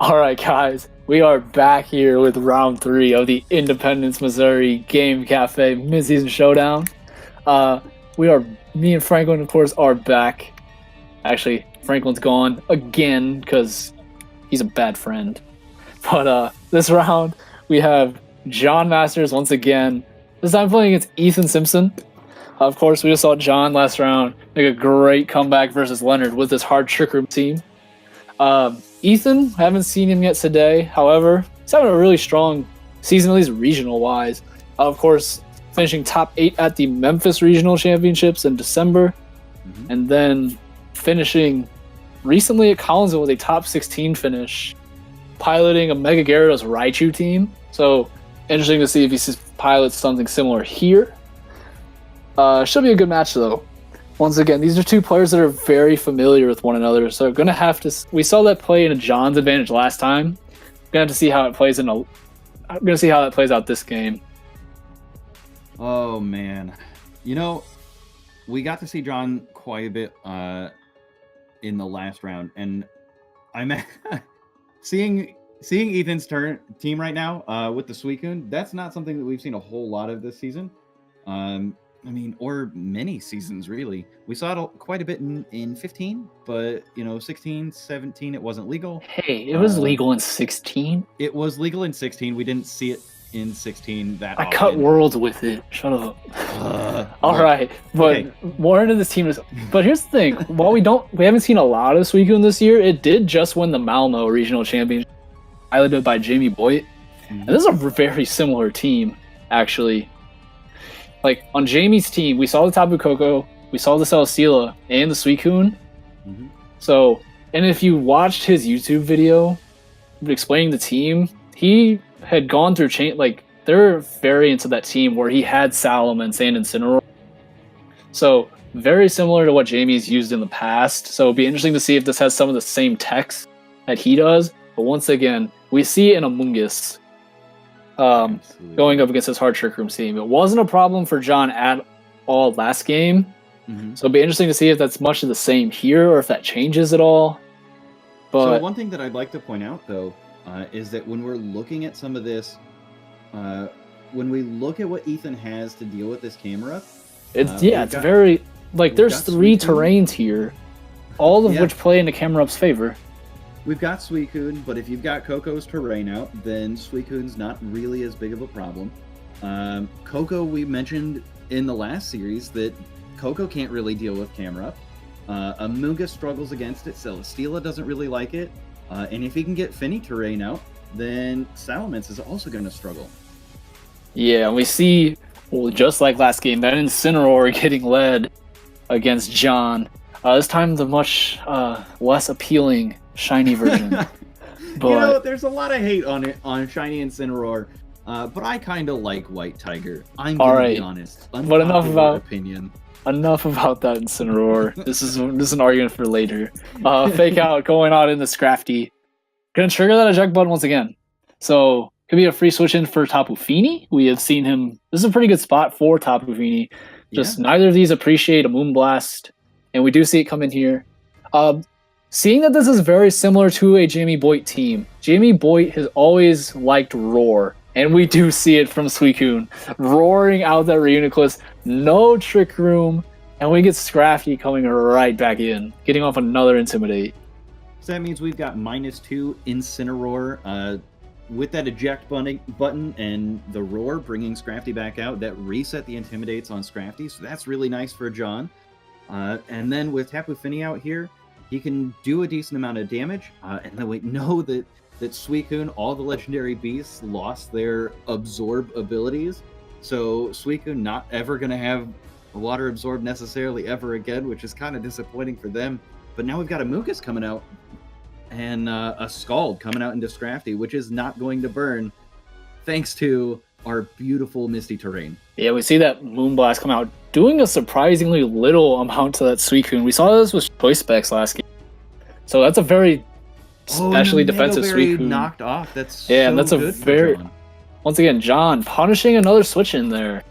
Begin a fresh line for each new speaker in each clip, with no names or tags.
All right, guys, we are back here with round 3 of the Independence, Missouri Game Cafe Midseason Showdown. Me and Franklin, of course, are back. Actually, Franklin's gone again because he's a bad friend. But this round, we have John Masters once again. This time playing against Ethan Simpson. Of course, we just saw John last round make a great comeback versus Leonard with this hard trick room team. Ethan, haven't seen him yet today. However, he's having a really strong season, at least regional-wise. Of course, finishing top 8 at the Memphis Regional Championships in December. And then finishing recently at Collinsville with a top 16 finish, piloting a Mega Gyarados Raichu team. So, interesting to see if he pilots something similar here. Should be a good match, though. Once again, these are two players that are very familiar with one another, so gonna have to. We saw that play in a John's advantage last time. Gonna have to see how it plays I'm gonna see how it plays out this game.
Oh man, we got to see John quite a bit in the last round, and I'm seeing Ethan's team right now with the Suicune. That's not something that we've seen a whole lot of this season. Or many seasons, really. We saw it quite a bit in 15, but, 16, 17, it wasn't legal.
Hey, it was legal in 16?
It was legal in 16. We didn't see it in 16 that often.
Cut worlds with it. Shut up. All right, but okay. More into this team. But here's the thing. While we haven't seen a lot of Suicune this year, it did just win the Malmo Regional Championship, piloted by Jamie Boyd. And this is a very similar team, actually. Like, on Jamie's team, we saw the Tapu Koko, we saw the Celesteela, and the Suicune. So, and if you watched his YouTube video explaining the team, he had gone through there are variants of that team where he had Salamence and Incineroar. So, very similar to what Jamie's used in the past. So, it'll be interesting to see if this has some of the same techs that he does. But once again, we see an Amoonguss going up against his hard trick room team. It wasn't a problem for John at all last game. So it'll be interesting to see if that's much of the same here or if that changes at all. But
so one thing that I'd like to point out, though, is that when we're looking at some of this, when we look at what Ethan has to deal with this Camerupt, it's very, there's 3 terrains here, all of which play into Camerupt's favor. We've got Suicune, but if you've got Koko's terrain out, then Suicune's not really as big of a problem. Koko, we mentioned in the last series that Koko can't really deal with Camerupt. Amoonguss struggles against it. Celesteela doesn't really like it. And if he can get Fini terrain out, then Salamence is also going to struggle.
Yeah, and we see, just like last game, that Incineroar getting led against John. This time the much less appealing shiny version. But
there's a lot of hate on shiny Incineroar, but I kind of like White Tiger. I'm gonna be honest.
But enough about that Incineroar. This is an argument for later. Fake out going on in the Scrafty. Gonna trigger that eject button once again. So could be a free switch in for Tapu Fini. We have seen him. This is a pretty good spot for Tapu Fini. Just neither of these appreciate a Moonblast, and we do see it come in here. Seeing that this is very similar to a Jamie Boyd team, Jamie Boyd has always liked Roar, and we do see it from Suicune. Roaring out that Reuniclus, no Trick Room, and we get Scrafty coming right back in, getting off another Intimidate.
So that means we've got -2 Incineroar with that eject button and the Roar bringing Scrafty back out. That reset the Intimidates on Scrafty, so that's really nice for John. And then with Tapu Fini out here, he can do a decent amount of damage, and then we know that Suicune, all the legendary beasts, lost their absorb abilities. So Suicune not ever going to have water absorb necessarily ever again, which is kind of disappointing for them. But now we've got a Amoonguss coming out, and a Scald coming out into Scrafty, which is not going to burn, thanks to our beautiful Misty terrain.
Yeah, we see that Moonblast come out, doing a surprisingly little amount to that Suicune. We saw this with Choice Specs last game. So that's a very specially defensive Suicune.
Knocked off. That's
and that's a very... Once again, John punishing another switch in there.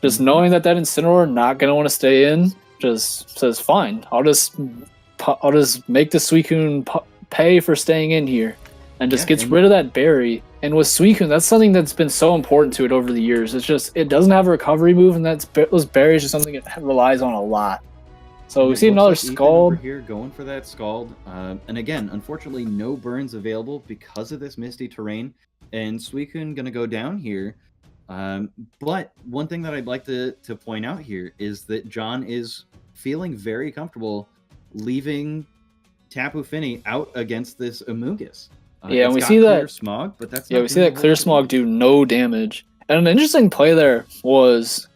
Just knowing that Incineroar not going to want to stay in, just says, fine, I'll just make the Suicune pay for staying in here. and just gets rid of that berry. And with Suicune, that's something that's been so important to it over the years. It's just, it doesn't have a recovery move, and those berries are something it relies on a lot. So we see another Scald.
Over here going for that Scald. And again, unfortunately, no burns available because of this misty terrain. And Suicune going to go down here. But one thing that I'd like to point out here is that John is feeling very comfortable leaving Tapu Fini out against this Amoonguss.
Yeah, and we see that
Smog, but that's
we see that Clear Smog do no damage. And an interesting play there was,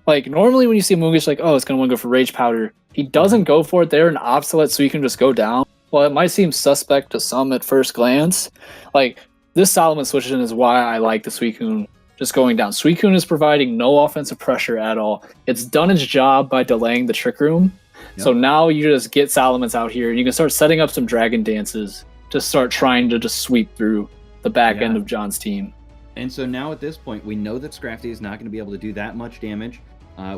like, normally when you see Amoonguss, like, oh, it's gonna want to go for Rage Powder. He doesn't go for it there, and opts to let Suicune just go down. Well, it might seem suspect to some at first glance. Like, this Salamence switch in is why I like the Suicune just going down. Suicune is providing no offensive pressure at all. It's done its job by delaying the Trick Room. Yep. So now you just get Salamence out here, and you can start setting up some Dragon Dances to start trying to just sweep through the back end of John's team.
And so now at this point, we know that Scrafty is not going to be able to do that much damage.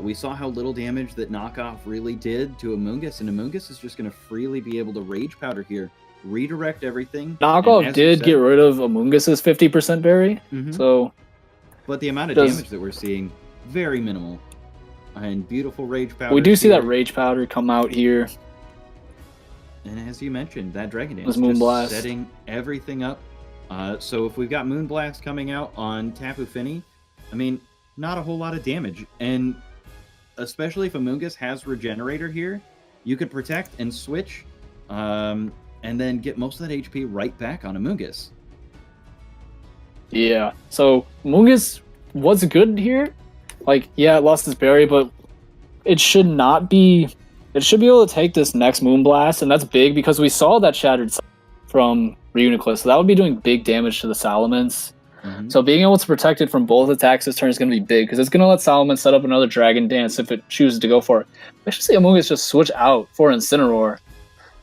We saw how little damage that Knockoff really did to Amoonguss, and Amoonguss is just going to freely be able to Rage Powder here, redirect everything.
Knockoff did get rid of Amoonguss's 50% berry, so...
But the amount of damage that we're seeing, very minimal. And beautiful Rage Powder.
We do see that Rage Powder come out here.
And as you mentioned, that Dragon Dance
is Moonblast,
setting everything up. So if we've got Moonblast coming out on Tapu Fini, I mean, not a whole lot of damage. And especially if Amoonguss has Regenerator here, you could protect and switch, and then get most of that HP right back on Amoonguss.
Yeah, so Amoonguss was good here. Like, yeah, it lost its berry, but it should not be... It should be able to take this next Moonblast, and that's big because we saw that Shattered from Reuniclus, so that would be doing big damage to the Salamence. So being able to protect it from both attacks this turn is going to be big, because it's going to let Salamence set up another Dragon Dance if it chooses to go for it. I should see Amoonguss just switch out for Incineroar.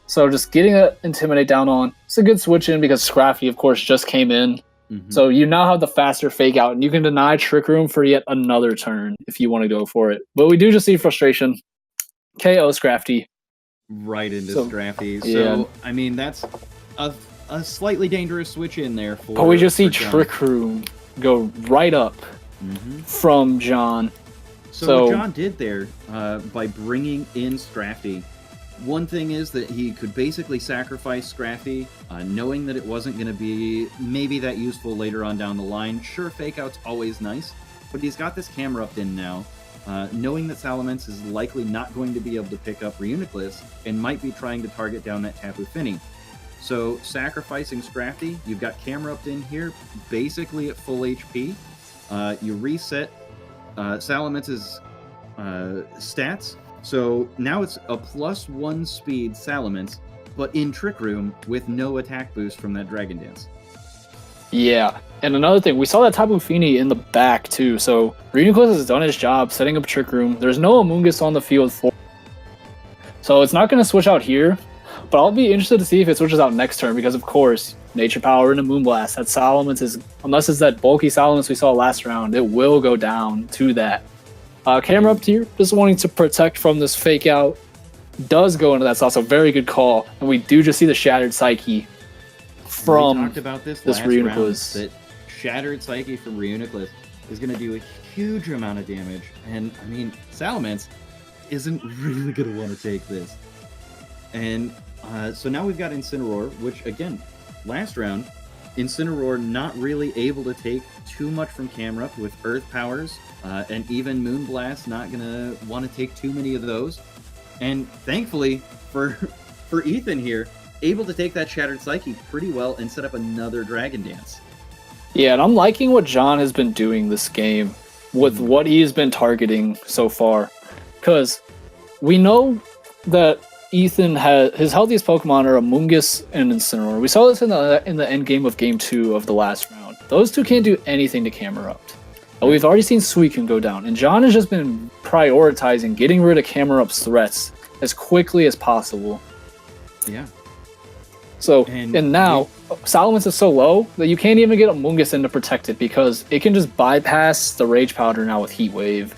So just getting a Intimidate down on, it's a good switch in because Scrafty, of course, just came in. So you now have the faster Fake Out, and you can deny Trick Room for yet another turn if you want to go for it. But we do just see Frustration. KO Scrafty.
Right into Scrafty. So, I mean, that's a slightly dangerous switch in there for...
But we just see Trick Room go right up from John.
So what John did there, by bringing in Scrafty, one thing is that he could basically sacrifice Scrafty, knowing that it wasn't going to be maybe that useful later on down the line. Sure, Fake Out's always nice, but he's got this Camerupt in now, knowing that Salamence is likely not going to be able to pick up Reuniclus and might be trying to target down that Tapu Fini. So sacrificing Scrafty, you've got Camerupt in here, basically at full HP. You reset Salamence's stats. So now it's a +1 speed Salamence, but in Trick Room with no attack boost from that Dragon Dance.
Yeah, and another thing, we saw that Tapu Fini in the back too, so Reuniclus has done his job setting up Trick Room. There's no Amoonguss on the field for, so it's not going to switch out here, but I'll be interested to see if it switches out next turn, because of course, Nature Power and a Moonblast, that Salamence is, unless it's that bulky Salamence we saw last round, it will go down to that. Camerupt here, just wanting to protect from this Fake Out, does go into that, so very good call, and we do just see the Shattered Psyche from
we talked about this
Reuniclus.
That Shattered Psyche from Reuniclus is going to do a huge amount of damage, and I mean, Salamence isn't really going to want to take this. And so now we've got Incineroar, which again, last round, Incineroar not really able to take too much from Camerupt with Earth Powers, and even Moonblast not going to want to take too many of those. And thankfully for Ethan here, able to take that Shattered Psyche pretty well and set up another Dragon Dance.
Yeah, and I'm liking what John has been doing this game with what he's been targeting so far. Because we know that Ethan has his healthiest Pokemon are Amoonguss and Incineroar. We saw this in the end game of Game 2 of the last round. Those two can't do anything to Camerupt. And we've already seen Suicune go down, and John has just been prioritizing getting rid of Camerupt's threats as quickly as possible.
Yeah.
So, and now, Salamence is so low that you can't even get Amoonguss in to protect it, because it can just bypass the Rage Powder now with Heat Wave.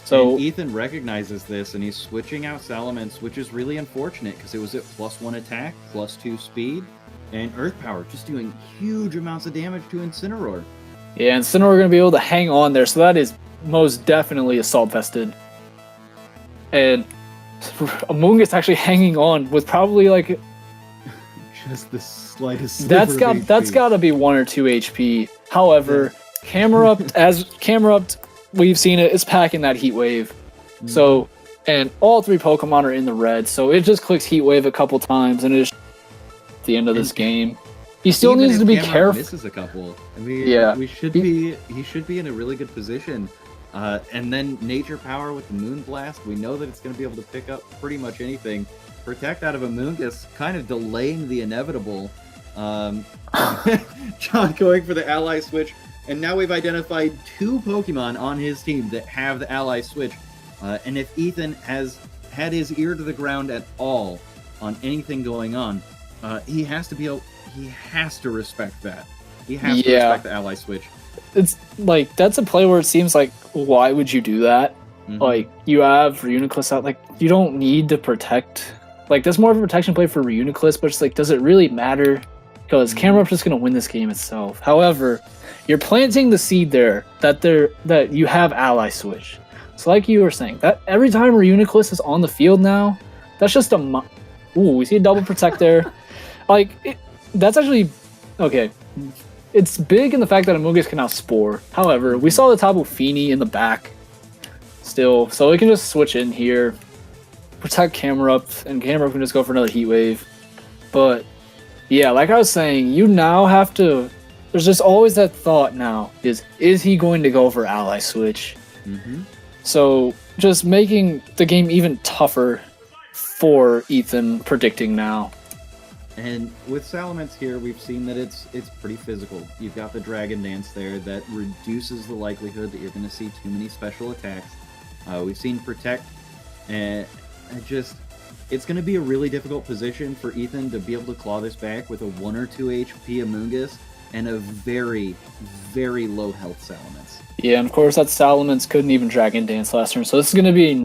So
and Ethan recognizes this, and he's switching out Salamence, which is really unfortunate, because it was at +1 attack, +2 speed. And Earth Power just doing huge amounts of damage to Incineroar.
Yeah, and Incineroar are going to be able to hang on there, so that is most definitely Assault Vested. And Amoonguss actually hanging on with probably like
just the slightest.
That's got to be 1 or 2 HP. However, Camerupt, we've seen it, is packing that Heat Wave. Mm-hmm. So, and all 3 Pokemon are in the red, so it just clicks Heat Wave a couple times, and it's the end of this game. He still needs to be careful.
Misses a couple. I mean, yeah, he should be in a really good position. And then Nature Power with the Moon Blast, we know that it's going to be able to pick up pretty much anything. Protect out of Amoonguss, kind of delaying the inevitable. John going for the Ally Switch, and now we've identified 2 Pokemon on his team that have the Ally Switch. And if Ethan has had his ear to the ground at all on anything going on, he has to respect that. He has to respect the Ally Switch.
It's like, that's a play where it seems like, why would you do that? Mm-hmm. Like, you have Reuniclus out, like, you don't need to protect. Like, that's more of a protection play for Reuniclus, but it's like, does it really matter? Because Camerupt's just going to win this game itself. However, you're planting the seed there that you have Ally Switch. So like you were saying, that every time Reuniclus is on the field now, that's just ooh, we see a double protect there. Like, that's actually okay. It's big in the fact that Amoonguss can now Spore. However, we saw the Tapu Fini in the back still, so we can just switch in here, protect Camerupt, and Camerupt can just go for another Heat Wave. But yeah, like I was saying, you now have to. There's just always that thought now: is he going to go for Ally Switch? Mm-hmm. So just making the game even tougher for Ethan predicting now.
And with Salamence here, we've seen that it's pretty physical. You've got the Dragon Dance there that reduces the likelihood that you're going to see too many special attacks. We've seen Protect, and it's going to be a really difficult position for Ethan to be able to claw this back with a 1 or 2 HP Amoonguss and a very, very low health Salamence.
Yeah, and of course that Salamence couldn't even Dragon Dance last turn, so this is going to be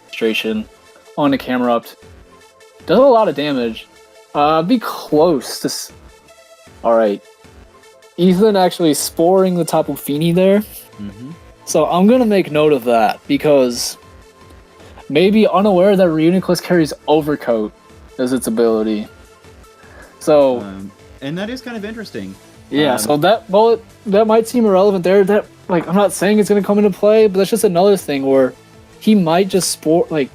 demonstration on a Camerupt. Does a lot of damage. Be close to. Alright. Ethan actually sporing the Tapu Fini there. Mm-hmm. So I'm going to make note of that because maybe unaware that Reuniclus carries Overcoat as its ability. So.
And that is kind of interesting.
Yeah, so that might seem irrelevant there. That, like, I'm not saying it's going to come into play, but that's just another thing where he might just Spore, like,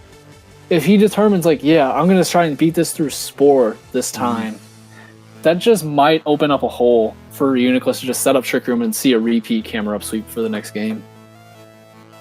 if he determines, like, yeah, I'm going to try and beat this through Spore this time, that just might open up a hole for Reuniclus to just set up Trick Room and see a repeat Camerupt sweep for the next game.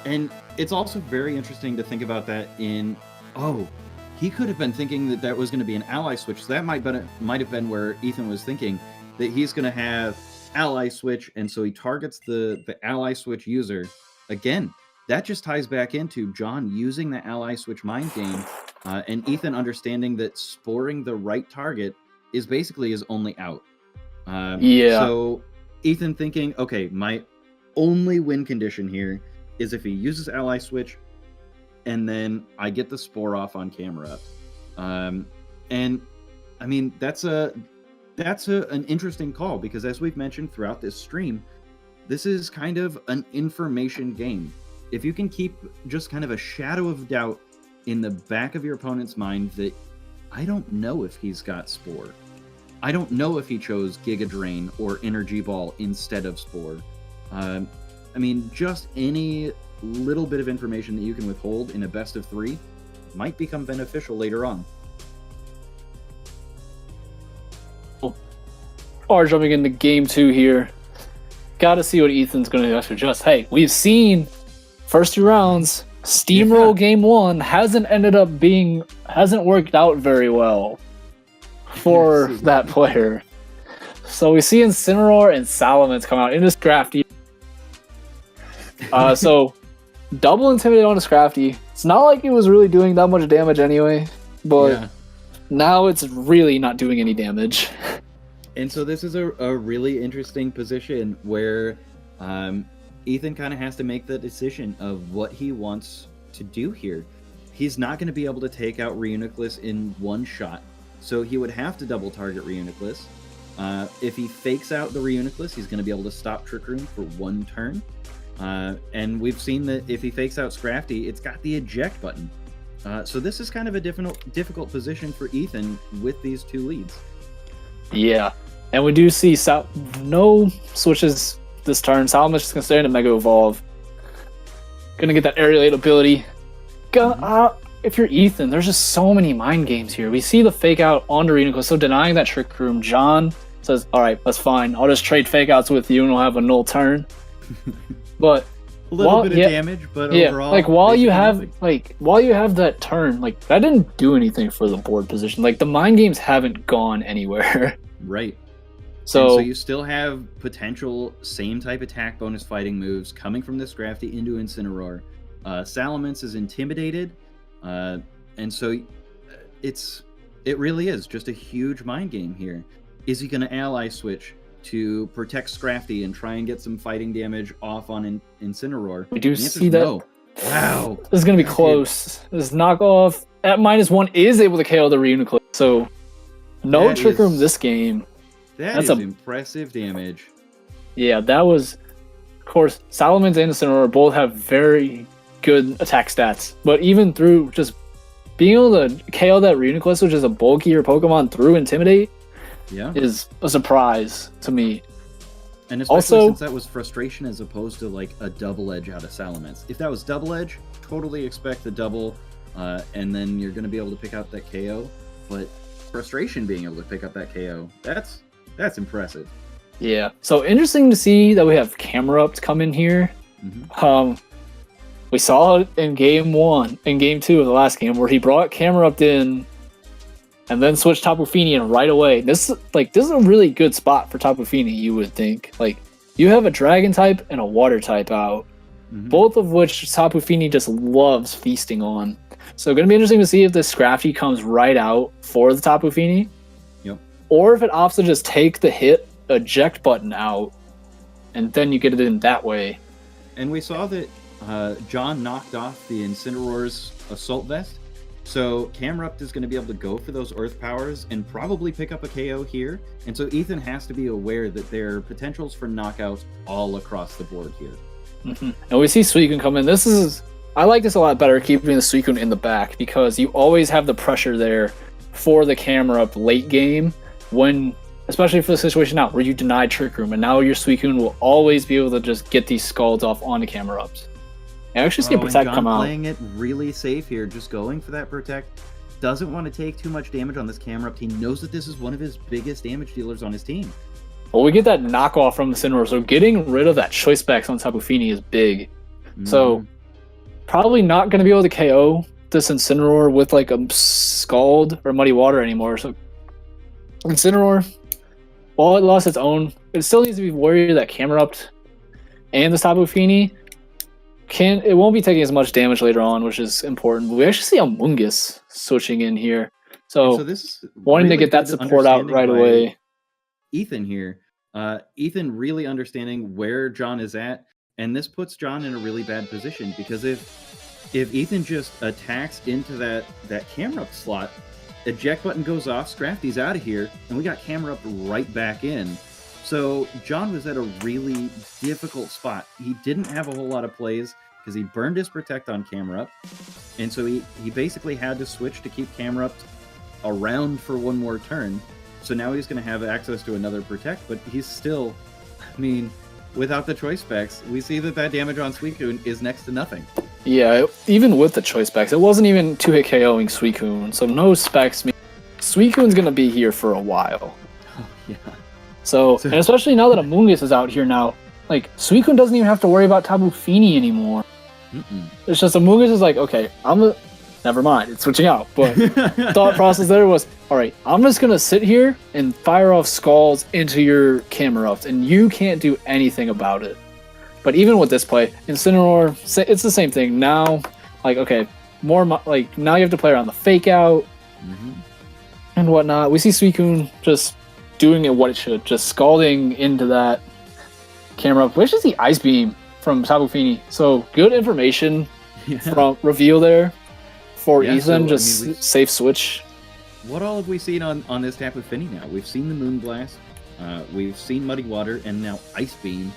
And it's also very interesting to think about that he could have been thinking that was going to be an Ally Switch. So that might have been where Ethan was thinking that he's going to have Ally Switch, and so he targets the Ally Switch user. Again, that just ties back into John using the Ally Switch mind game, and Ethan understanding that sporing the right target is basically his only out. So Ethan thinking, okay, my only win condition here is if he uses Ally Switch, and then I get the Spore off on Camerupt. And I mean, that's an interesting call, because as we've mentioned throughout this stream, this is kind of an information game. If you can keep just kind of a shadow of doubt in the back of your opponent's mind that I don't know if he's got Spore. I don't know if he chose Giga Drain or Energy Ball instead of Spore. I mean, just any little bit of information that you can withhold in a best of 3 might become beneficial later on.
Are jumping into game 2 here. Gotta see what Ethan's gonna do. Just, hey, we've seen first 2 rounds, steamroll game 1 hasn't worked out very well for that player. So we see Incineroar and Salamence come out into Scrafty. So double Intimidate on a Scrafty. It's not like it was really doing that much damage anyway, but now it's really not doing any damage.
And so this is a really interesting position where Ethan kind of has to make the decision of what he wants to do here. He's not going to be able to take out Reuniclus in one shot, so he would have to double target Reuniclus. If he fakes out the Reuniclus, he's going to be able to stop Trick Room for 1 turn. And we've seen that if he fakes out Scrafty, it's got the eject button. So this is kind of a difficult position for Ethan with these 2 leads.
Yeah, and we do see no switches this turn. Salamence is going to stay in a Mega Evolve. Going to get that Aerialate ability. If you're Ethan, there's just so many mind games here. We see the fake out onto Reuniclus, so denying that Trick Room. John says, all right, that's fine. I'll just trade fake outs with you and we'll have a null turn. But
a little bit of damage, but overall,
like while you have that turn, like that didn't do anything for the board position. Like the mind games haven't gone anywhere.
Right.
So
you still have potential same type attack bonus fighting moves coming from this Scrafty into Incineroar. Salamence is intimidated, and so it really is just a huge mind game here. Is he going to ally switch to protect Scrafty and try and get some fighting damage off on Incineroar?
We do see that.
No. Wow.
This is going to be close. This knockoff at -1 is able to KO the Reuniclus. So no Trick Room this game.
That's impressive damage.
Yeah, that was... Of course, Salamence and Incineroar both have very good attack stats. But even through just being able to KO that Reuniclus, which is a bulkier Pokemon, through Intimidate, is a surprise to me.
And especially since that was frustration as opposed to like a double edge out of Salamence. If that was double edge, totally expect the double, and then you're going to be able to pick up that KO. But frustration being able to pick up that KO, that's impressive.
Yeah. So interesting to see that we have Camerupt come in here. Mm-hmm. We saw it in game 2 of the last game where he brought Camerupt in and then switched Tapu Fini in right away. This is a really good spot for Tapu Fini, you would think. Like, you have a Dragon type and a Water type out, both of which Tapu Fini just loves feasting on. So going to be interesting to see if this Scrafty comes right out for the Tapu Fini.
Yep.
Or if it opts to just take the hit eject button out, and then you get it in that way.
And we saw that John knocked off the Incineroar's Assault Vest. So Camerupt is going to be able to go for those Earth Powers and probably pick up a KO here. And so Ethan has to be aware that there are potentials for knockouts all across the board here.
Mm-hmm. And we see Suicune come in. I like this a lot better, keeping the Suicune in the back, because you always have the pressure there for the Camerupt late game, especially for the situation now where you deny Trick Room, and now your Suicune will always be able to just get these Scalds off onto Camerupt. I actually see a Protect come out.
Playing it really safe here, just going for that Protect. Doesn't want to take too much damage on this Camerupt. He knows that this is one of his biggest damage dealers on his team.
Well, we get that knockoff from the Incineroar, so getting rid of that Choice Specs on Tapu Fini is big. So probably not going to be able to KO this Incineroar with like a Scald or Muddy Water anymore. So Incineroar, while it lost its own, it still needs to be worried that Camerupt and the Tapu Fini it won't be taking as much damage later on, which is important. We actually see Amoonguss switching in here. So this is wanting to get that support out right away.
Ethan here. Ethan really understanding where John is at, and this puts John in a really bad position, because if Ethan just attacks into that Camerupt slot, eject button goes off, Scrafty's out of here, and we got Camerupt right back in. So John was at a really difficult spot. He didn't have a whole lot of plays because he burned his Protect on Camerupt, and so he basically had to switch to keep Camerupt around for one more turn. So now he's going to have access to another Protect, but he's still, without the Choice Specs, we see that damage on Suicune is next to nothing.
Yeah, even with the Choice Specs, it wasn't even 2-hit KOing Suicune, so no specs mean Suicune's going to be here for a while.
Oh, yeah.
So, and especially now that Amoonguss is out here now, like, Suicune doesn't even have to worry about Tapu Fini anymore. It's just Amoonguss is like, okay, never mind, it's switching out. But thought process there was, all right, I'm just going to sit here and fire off Scalds into your Camerupt, and you can't do anything about it. But even with this play, Incineroar, it's the same thing. Now, like, okay, now you have to play around the fake out and whatnot. We see Suicune just doing it what it should, just scalding into that Camerupt. We actually see Ice Beam from Tapu Fini. So good information from reveal there for Ethan. Safe switch.
What all have we seen on this Tapu Fini now? We've seen the Moonblast. We've seen Muddy Water and now Ice Beam.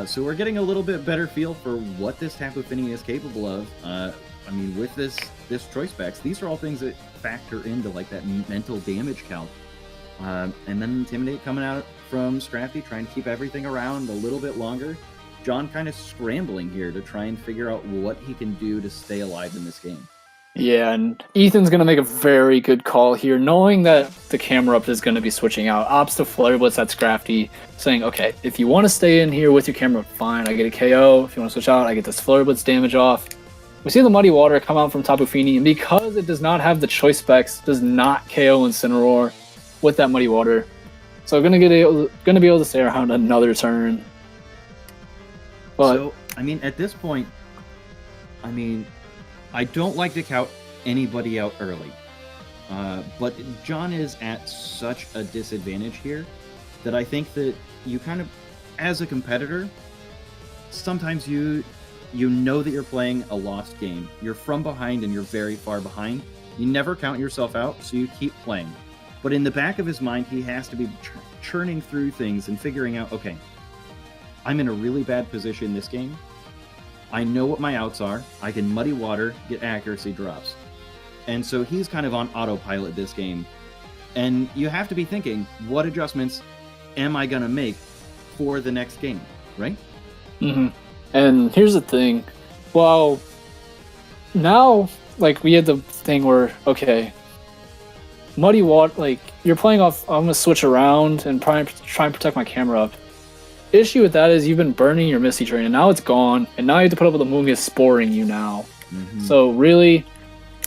So we're getting a little bit better feel for what this Tapu Fini is capable of. I mean, with this choice specs, these are all things that factor into like that mental damage count. And then Intimidate coming out from Scrafty, trying to keep everything around a little bit longer. John kind of scrambling here to try and figure out what he can do to stay alive in this game.
Yeah, and Ethan's going to make a very good call here, knowing that the Camerupt is going to be switching out. Opts to Flare Blitz at Scrafty, saying, okay, if you want to stay in here with your Camerupt, fine, I get a KO. If you want to switch out, I get this Flare Blitz damage off. We see the Muddy Water come out from Tapu Fini, and because it does not have the choice specs, does not KO Incineroar with that Muddy Water. So going to be able to stay around another turn. But,
so, I mean, at this point, I mean, I don't like to count anybody out early. But John is at such a disadvantage here that I think that you kind of, as a competitor, sometimes you know that you're playing a lost game. You're from behind and you're very far behind. You never count yourself out, so you keep playing. But in the back of his mind, he has to be churning through things and figuring out, okay, I'm in a really bad position this game. I know what my outs are. I can Muddy Water, get accuracy drops. And so he's kind of on autopilot this game. And you have to be thinking, what adjustments am I going to make for the next game, right?
Mm-hmm. And here's the thing. Well, now, like, we had the thing where, okay, Muddy Water, like, you're playing off, I'm going to switch around and try and protect my Camerupt. Issue with that is you've been burning your Misty Train, and now it's gone, and now you have to put up with Amoonguss sporing you now. Mm-hmm. So really,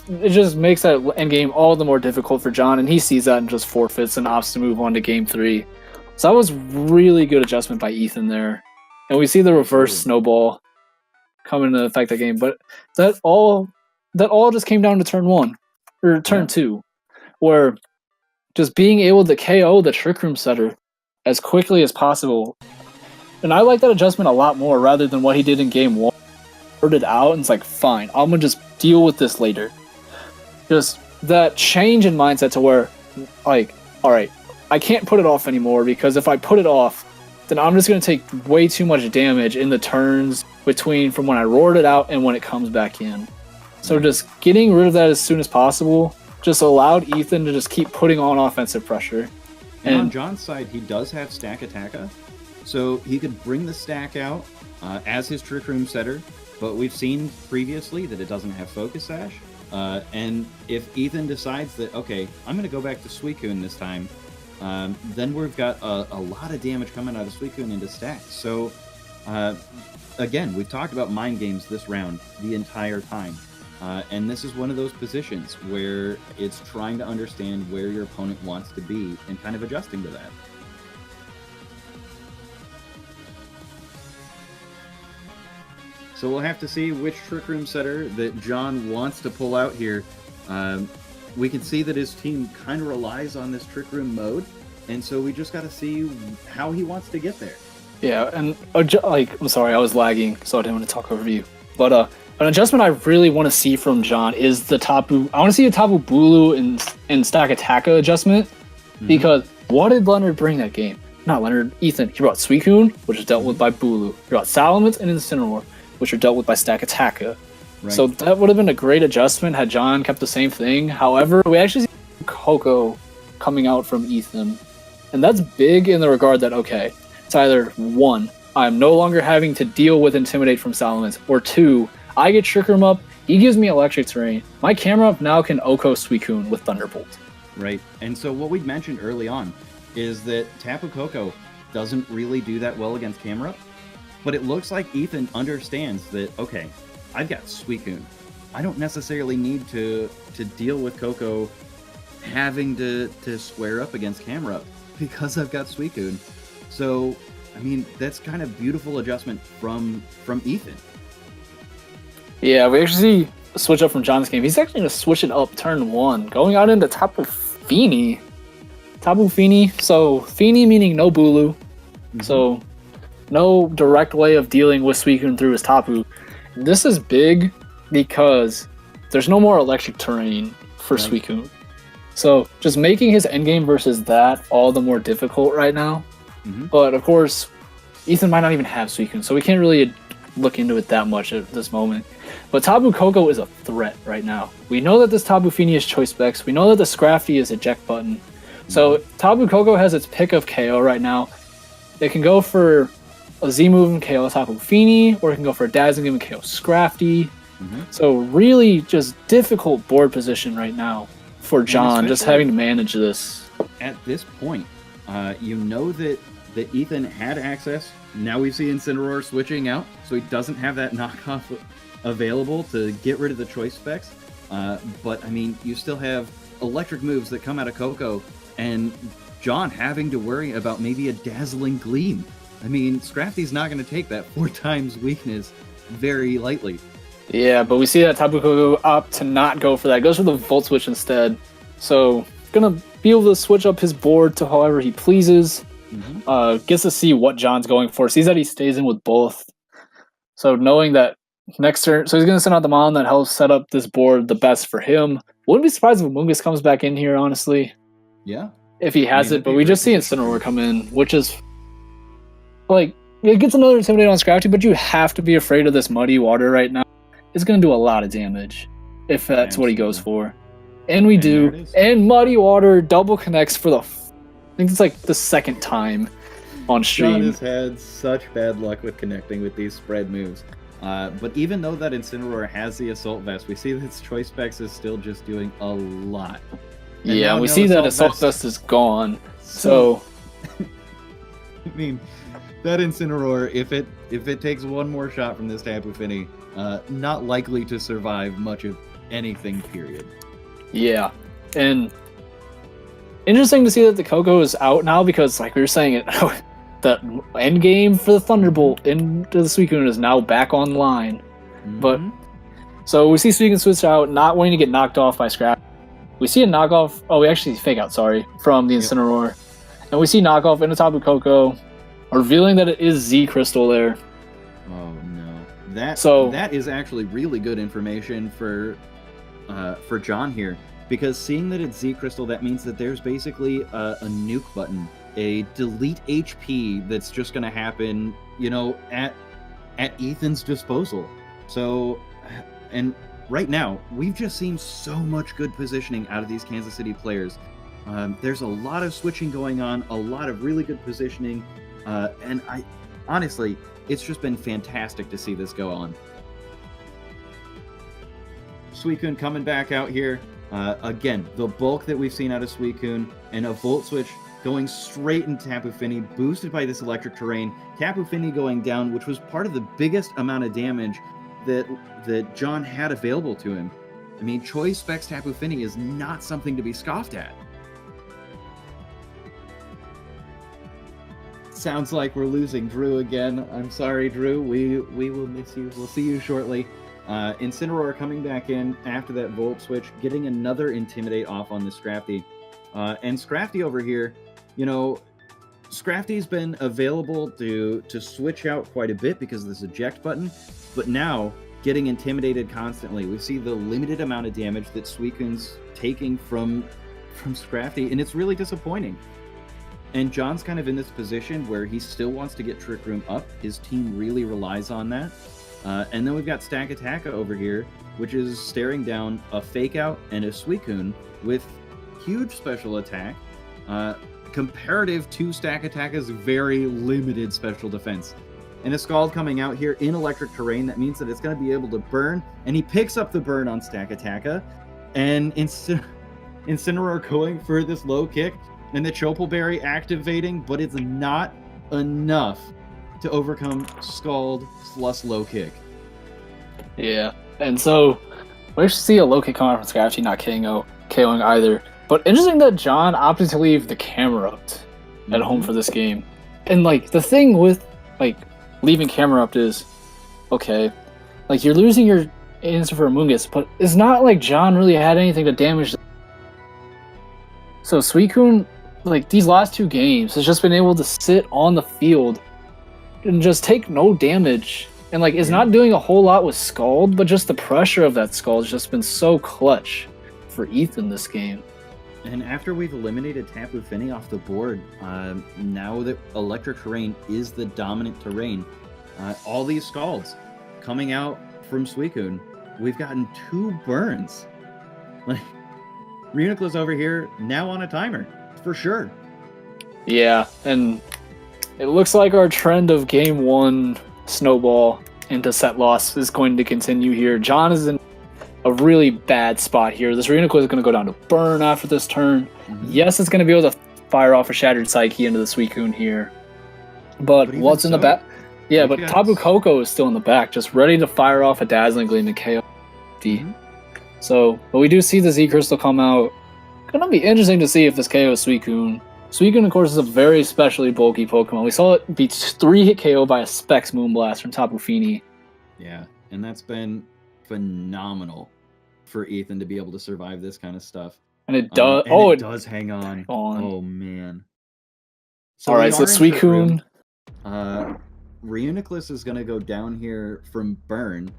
it just makes that endgame all the more difficult for John, and he sees that and just forfeits and opts to move on to Game 3. So that was really good adjustment by Ethan there. And we see the reverse snowball come into effect that game, but that all just came down to turn 1, or turn 2, where just being able to KO the Trick Room setter as quickly as possible. And I like that adjustment a lot more rather than what he did in Game 1. Heard it out and it's like, fine, I'm going to just deal with this later. Just that change in mindset to where, like, alright, I can't put it off anymore because if I put it off, then I'm just going to take way too much damage in the turns between from when I roared it out and when it comes back in. So just getting rid of that as soon as possible just allowed Ethan to just keep putting on offensive pressure.
And on John's side, he does have Stakataka, so he could bring the stack out as his Trick Room setter, but we've seen previously that it doesn't have Focus Sash. And if Ethan decides that, okay, I'm going to go back to Suicune this time, then we've got a lot of damage coming out of Suicune into stack. So, again, we've talked about mind games this round the entire time. And this is one of those positions where it's trying to understand where your opponent wants to be and kind of adjusting to that. So we'll have to see which Trick Room setter that John wants to pull out here. We can see that his team kind of relies on this Trick Room mode, and so we just got to see how he wants to get there.
Yeah, and I'm sorry, I was lagging, so I didn't want to talk over you. But an adjustment I really want to see from John is the Tapu. I want to see a Tapu Bulu and Stakataka adjustment, because what did Leonard bring that game? Not Leonard, Ethan. He brought Suicune, which is dealt with by Bulu. He brought Salamence and Incineroar, which are dealt with by Stakataka. Right. So that would have been a great adjustment had John kept the same thing. However, we actually see Koko coming out from Ethan. And that's big in the regard that, okay, it's either 1, I'm no longer having to deal with Intimidate from Salamence, or 2, I get Trick Room up, he gives me Electric Terrain. My Camerupt now can Oko Suicune with Thunderbolt.
Right, and so what we mentioned early on is that Tapu Koko doesn't really do that well against Camerupt. But it looks like Ethan understands that, okay, I've got Suicune. I don't necessarily need to deal with Koko having to square up against Camerupt because I've got Suicune. So, I mean, that's kind of beautiful adjustment from Ethan.
Yeah, we actually see a switch up from John's game. He's actually going to switch it up turn 1, going out into Tapu Fini. Tapu Fini, so Fini meaning no Bulu. So no direct way of dealing with Suicune through his Tapu. This is big because there's no more electric terrain for Suicune. So just making his endgame versus that all the more difficult right now. But of course, Ethan might not even have Suicune, so we can't really look into it that much at this moment. But Tapu Koko is a threat right now. We know that this Tapu Fini is Choice Specs. We know that the Scrafty is Eject Button. So Tapu Koko has its pick of KO right now. It can go for a Z move and KO Tapu Fini, or it can go for a Dazzling Gleam and KO Scrafty. So really just difficult board position right now for John, just having to manage this.
At this point, you know that Ethan had access. Now we see Incineroar switching out, so he doesn't have that knockoff available to get rid of the Choice Specs. But, I mean, you still have electric moves that come out of Koko, and John having to worry about maybe a Dazzling Gleam. I mean, Scrafty's not going to take that 4 times weakness very lightly.
Yeah, but we see that Tapu Koko opt to not go for that. Goes for the Volt Switch instead. So, gonna be able to switch up his board to however he pleases. Gets to see what John's going for. Sees that he stays in with both. So knowing that next turn, so he's gonna send out the Mon that helps set up this board the best for him. Wouldn't be surprised if Amoonguss comes back in here, honestly.
Yeah.
If he has it, but we just see Incineroar come in, which is like it gets another Intimidate on Scrafty, but you have to be afraid of this Muddy Water right now. It's gonna do a lot of damage if that's what he goes for. And we do. And Muddy Water double connects for the I think it's like the second time on stream.
John has had such bad luck with connecting with these spread moves. But even though that Incineroar has the Assault Vest, we see that its Choice Specs is still just doing a lot. And
yeah, we see that Assault Vest is gone. So
I mean, that Incineroar, if it takes one more shot from this Tapu Fini, not likely to survive much of anything, period.
Yeah. And interesting to see that the Koko is out now because, like we were saying, the end game for the Thunderbolt into the Suicune is now back online. But so we see Suicune switch out, not wanting to get knocked off by Scrap. We see a knockoff. Oh, we actually fake out. Sorry, from the Incineroar, and we see knockoff into Tapu Koko, revealing that it is Z Crystal there.
Oh no, that is actually really good information for John here. Because seeing that it's Z Crystal, that means that there's basically a nuke button, a delete HP that's just going to happen, you know, at Ethan's disposal. So, and right now, we've just seen so much good positioning out of these Kansas City players. There's a lot of switching going on, a lot of really good positioning, and honestly, it's just been fantastic to see this go on. Suicune coming back out here. Again, the bulk that we've seen out of Suicune, and a Volt Switch going straight into Tapu Fini, boosted by this electric terrain. Tapu Fini going down, which was part of the biggest amount of damage that John had available to him. I mean, Choice Specs Tapu Fini is not something to be scoffed at. Sounds like we're losing Drew again. I'm sorry, Drew. We will miss you. We'll see you shortly. Incineroar coming back in after that Volt Switch, getting another Intimidate off on the Scrafty. And Scrafty over here, you know, Scrafty's been available to switch out quite a bit because of this eject button, but now getting intimidated constantly. We see the limited amount of damage that Suicune's taking from Scrafty, and it's really disappointing. And John's kind of in this position where he still wants to get Trick Room up. His team really relies on that. And then we've got Stakataka over here, which is staring down a Fake Out and a Suicune with huge special attack, comparative to Stakataka's very limited special defense. And a Scald coming out here in electric terrain, that means that it's going to be able to burn, and he picks up the burn on Stakataka, and Incineroar going for this low kick, and the Chopal Berry activating, but it's not enough to overcome Scald plus low kick.
Yeah, and so we should see a low kick coming out from Scrafty, not KOing either. But interesting that John opted to leave the Camerupt at home for this game. And like the thing with like leaving Camerupt is, okay, like you're losing your answer for Amoonguss, but it's not like John really had anything to damage. So Suicune, like these last two games, has just been able to sit on the field and just take no damage. And like it's not doing a whole lot with Scald, but just the pressure of that Scald has just been so clutch for Ethan this game.
And after we've eliminated Tapu Fini off the board, now that Electric Terrain is the dominant terrain, all these Scalds coming out from Suicune, we've gotten 2 burns. Like, Reuniclus over here, now on a timer, for sure.
Yeah, and it looks like our trend of game 1 snowball into set loss is going to continue here. John is in a really bad spot here. This Reuniclus is going to go down to burn after this turn. Yes, it's going to be able to fire off a Shattered Psyche into the Suicune here. But what's in the back? Yeah, but Tapu Koko is still in the back, just ready to fire off a Dazzling Gleam and KO. So, but we do see the Z Crystal come out. Gonna be interesting to see if this KOs Suicune. Suicune, of course, is a very specially bulky Pokemon. We saw it be 3-hit KO by a Specs Moonblast from Tapu Fini.
Yeah, and that's been phenomenal for Ethan to be able to survive this kind of stuff.
And it does.
It does hang on. Oh man.
So all right, so Suicune.
Reuniclus is gonna go down here from burn.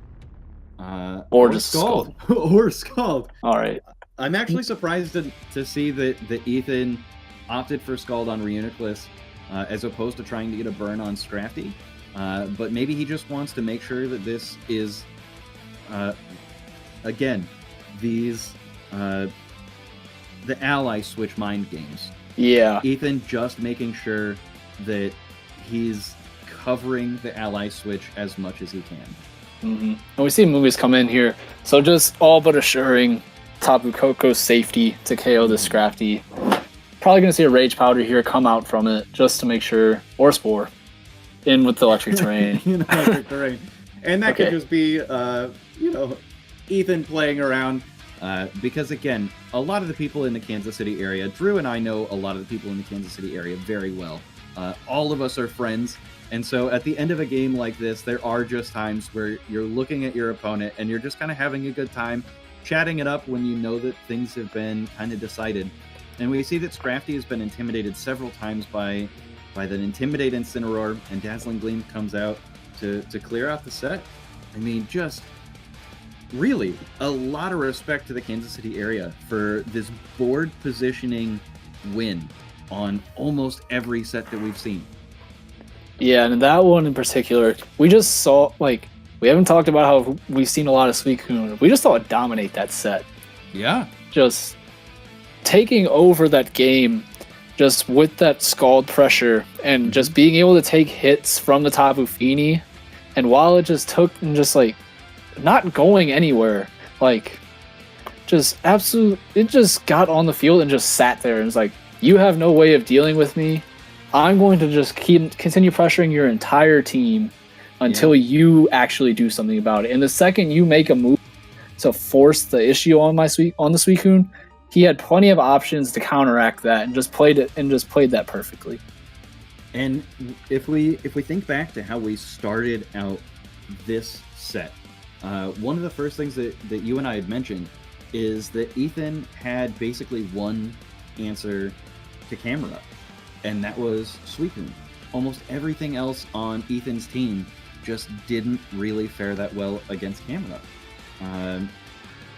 Or just Scald.
Or Scald.
All right.
I'm actually surprised to see that Ethan opted for Scald on Reuniclus as opposed to trying to get a burn on Scrafty. But maybe he just wants to make sure that this is, again, these the ally switch mind games.
Yeah.
Ethan just making sure that he's covering the ally switch as much as he can.
And we see Amoonguss come in here, so just all but assuring Tapu Koko's safety to KO the Scrafty. Probably going to see a Rage Powder here come out from it, just to make sure, or Spore, in with the Electric Terrain.
Electric Terrain. And that could just be, Ethan playing around, because again, a lot of the people in the Kansas City area, Drew and I know a lot of the people in the Kansas City area very well. All of us are friends. And so at the end of a game like this, there are just times where you're looking at your opponent and you're just kind of having a good time, chatting it up when you know that things have been kind of decided. And we see that Scrafty has been intimidated several times by the Intimidate Incineroar, and Dazzling Gleam comes out to clear out the set. I mean, just really a lot of respect to the Kansas City area for this board positioning win on almost every set that we've seen.
Yeah, and that one in particular, we just saw, we haven't talked about how we've seen a lot of Suicune. We just saw it dominate that set.
Yeah.
Just taking over that game, just with that Scald pressure, and just being able to take hits from the Tapu Fini. And while it just took, and just, not going anywhere, just it just got on the field and just sat there and was like, you have no way of dealing with me. I'm going to just continue pressuring your entire team until you actually do something about it. And the second you make a move to force the issue on the Suicune, he had plenty of options to counteract that and just played that perfectly.
And if we think back to how we started out this set, one of the first things that you and I had mentioned is that Ethan had basically one answer to Camerupt. And that was Suicune. Almost everything else on Ethan's team just didn't really fare that well against Camerupt.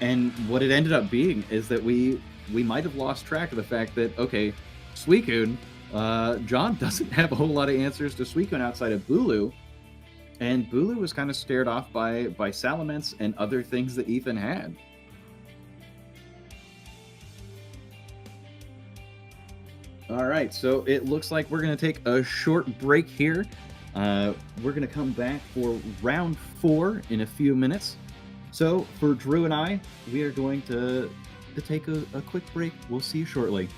And what it ended up being is that we might have lost track of the fact that, okay, Suicune, John doesn't have a whole lot of answers to Suicune outside of Bulu. And Bulu was kind of scared off by Salamence and other things that Ethan had. All right, so it looks like we're going to take a short break here. We're going to come back for round 4 in a few minutes. So for Drew and I, we are going to take a quick break. We'll see you shortly.